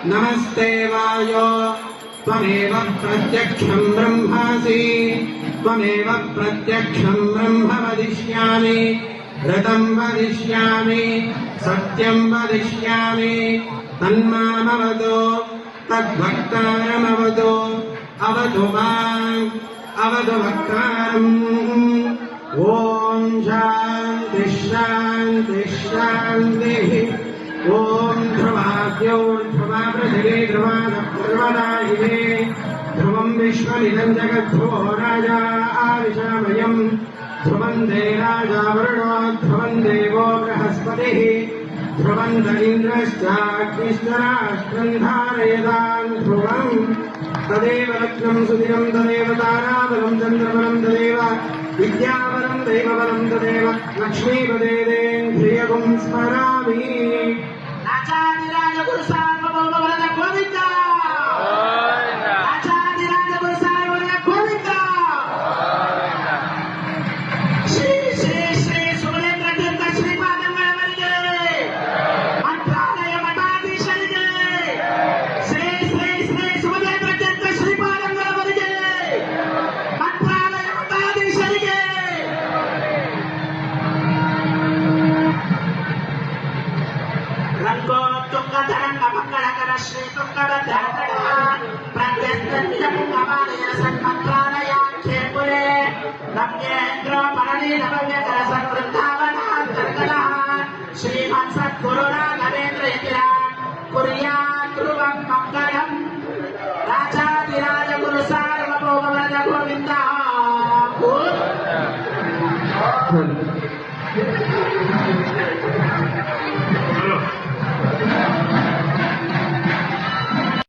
नमस्ते वायो त्वमेव प्रत्यक्षं ब्रह्मासि त्वमेव प्रत्यक्षं ब्रह्म वदिष्यामि ऋतं वदिष्यामि सत्यं वदिष्यामि तन्मामवतु तद्भक्तारमवतु अवतु माम् अवतु भक्तारम् ॐ शान्ति शान्ति शान्तिः ॐ ध्रुवाद्यो ध्रुवा पृथिवी ध्रुवादायिने ध्रुवं विश्वमिदं जगद्ध्रुवो राजा आविशामयम् ध्रुवं दे राजा वरुणो ध्रुवं देवो बृहस्पतिः ध्रुवन्त इन्द्रश्चाग्निश्च राष्ट्रं धारयतान् ध्रुवम् तदेव रत्नं सुदिनं तदेव ताराबलं चन्द्रबलं तदेव विद्याबलं दैवबलं तदेव लक्ष्मीपदेन्द्रियगुं स्मरामि आचार्यराज गुरु सार्वभौम वरद गोविन्द आचार्यराज गुरु सार्वभौम गोविन्द श्री श्री श्री सुमलेन्द्र तीर्थ श्रीपादंगळवरिगे मंत्रालय मठाधीशರಿಗೆ श्री श्री श्री सुमलेन्द्र तीर्थ श्रीपादंगळवरिगे मंत्रालय मठाधीशರಿಗೆ ರಂಗೋತ್ತುಂಗತರಂಗ ಮಂಗಳಕರ ಶ್ರೀ ತುಂಗಭದ್ರಾಕಡ ಪ್ರತ್ಯಸ್ತಂಜಮುಖಮಾಲಯ ಸನ್ಮಂತ್ರಾಲಯಾಖ್ಯೆ ಪುರೇ ನಮ್ಯೇಂದ್ರ ಪರಣಿ ನವವ್ಯಕರ ಸನ್ವೃಂದಾವನಾಂತರ್ಗಲ ಶ್ರೀಮತ್ ಸದ್ಗುರು ರಾಘವೇಂದ್ರ ಯತಿರ ಕುರ್ಯಾತ್ ಧ್ರುವಂ ಮಂಗಳಂ ರಾಜಾಧಿರಾಜ ಗುರು ಸಾರ್ವಭೌಮ ವರದ ಗೋವಿಂದ